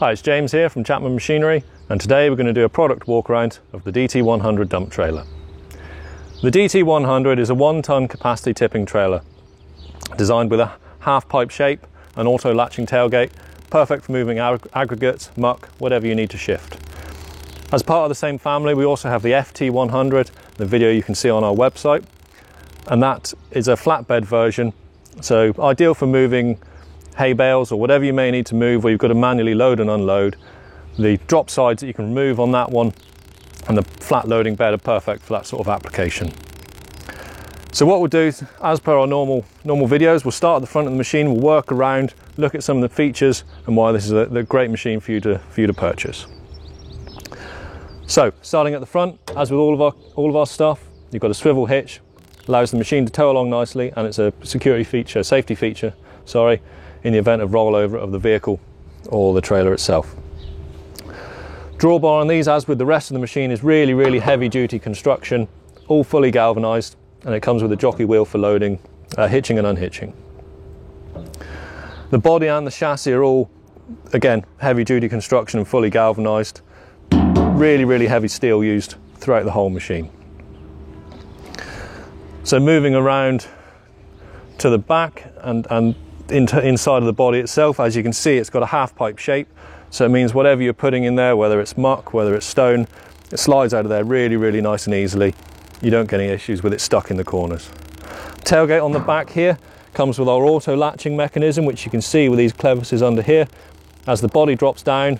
Hi, it's James here from Chapman Machinery, and today we're going to do a product walk around of the DT100 dump trailer. The DT100 is a 1-ton capacity tipping trailer designed with a half pipe shape, an auto latching tailgate, perfect for moving aggregates, muck, whatever you need to shift. As part of the same family, we also have the FT100, the video you can see on our website, and that is a flatbed version, so ideal for moving hay bales or whatever you may need to move where you've got to manually load and unload. The drop sides that you can remove on that one and the flat loading bed are perfect for that sort of application. So what we'll do, as per our normal videos, we'll start at the front of the machine, we'll work around, look at some of the features and why this is a great machine for you to purchase. So starting at the front, as with all of our stuff, you've got a swivel hitch, allows the machine to tow along nicely, and it's a safety feature, in the event of rollover of the vehicle or the trailer itself. Drawbar on these, as with the rest of the machine, is really heavy duty construction, all fully galvanized, and it comes with a jockey wheel for loading, hitching and unhitching. The body and the chassis are all, again, heavy duty construction and fully galvanized. Really heavy steel used throughout the whole machine. So moving around to the back and inside of the body itself, as you can see, it's got a half pipe shape, so it means whatever you're putting in there, whether it's muck, whether it's stone, it slides out of there really nice and easily. You don't get any issues with it stuck in the corners. Tailgate on the back here comes with our auto latching mechanism, which you can see with these clevises under here. As the body drops down,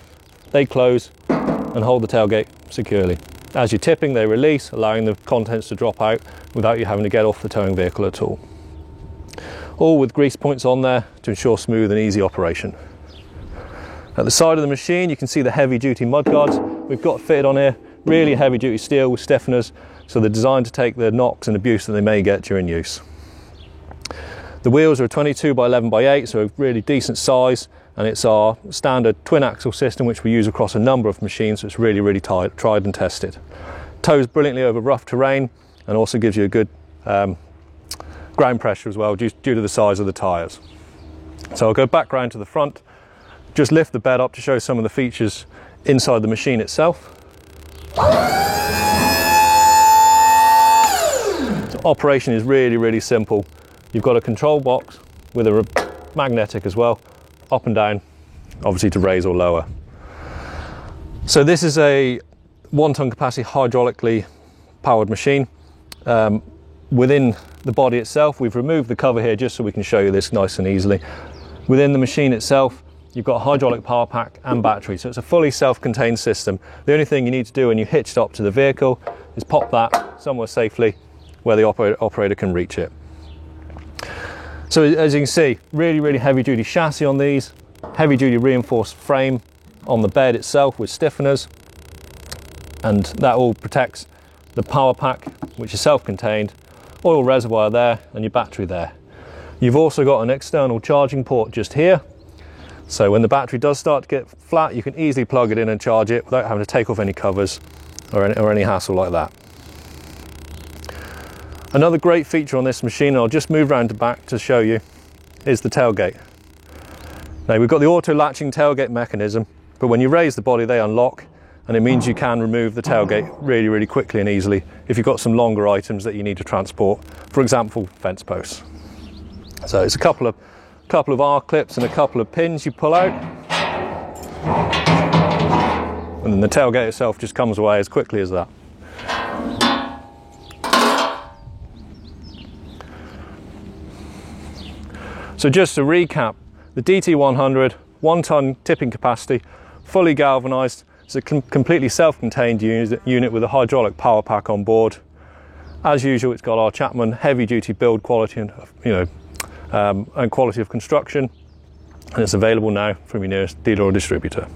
they close and hold the tailgate securely. As you're tipping, they release, allowing the contents to drop out without you having to get off the towing vehicle at all. All with grease points on there to ensure smooth and easy operation. At the side of the machine, you can see the heavy duty mud guards we've got fitted on here, really heavy duty steel with stiffeners, so they're designed to take the knocks and abuse that they may get during use. The wheels are a 22 by 11 by 8, so a really decent size, and it's our standard twin axle system which we use across a number of machines, so it's really tried and tested. Tows brilliantly over rough terrain and also gives you a good ground pressure as well, due to the size of the tyres. So I'll go back round to the front, just lift the bed up to show some of the features inside the machine itself. So operation is really simple. You've got a control box with a magnetic as well, up and down, obviously to raise or lower. So this is a 1-ton capacity hydraulically powered machine. Within the body itself, we've removed the cover here just so we can show you this nice and easily. Within the machine itself, you've got a hydraulic power pack and battery, so it's a fully self-contained system. The only thing you need to do when you hitch it up to the vehicle is pop that somewhere safely where the operator can reach it. So as you can see, really heavy duty chassis on these, heavy duty reinforced frame on the bed itself with stiffeners, and that all protects the power pack, which is self-contained, oil reservoir there and your battery there. You've also got an external charging port just here, so when the battery does start to get flat, you can easily plug it in and charge it without having to take off any covers or any hassle like that. Another great feature on this machine, and I'll just move around to back to show you, is the tailgate. Now we've got the auto latching tailgate mechanism, but when you raise the body they unlock, and it means you can remove the tailgate really quickly and easily if you've got some longer items that you need to transport, for example fence posts. So it's a couple of R-clips and a couple of pins you pull out, and then the tailgate itself just comes away as quickly as that. So just to recap, the DT100, 1-ton tipping capacity, fully galvanized. It's a completely self-contained unit with a hydraulic power pack on board. As usual, it's got our Chapman heavy-duty build quality and quality of construction, and it's available now from your nearest dealer or distributor.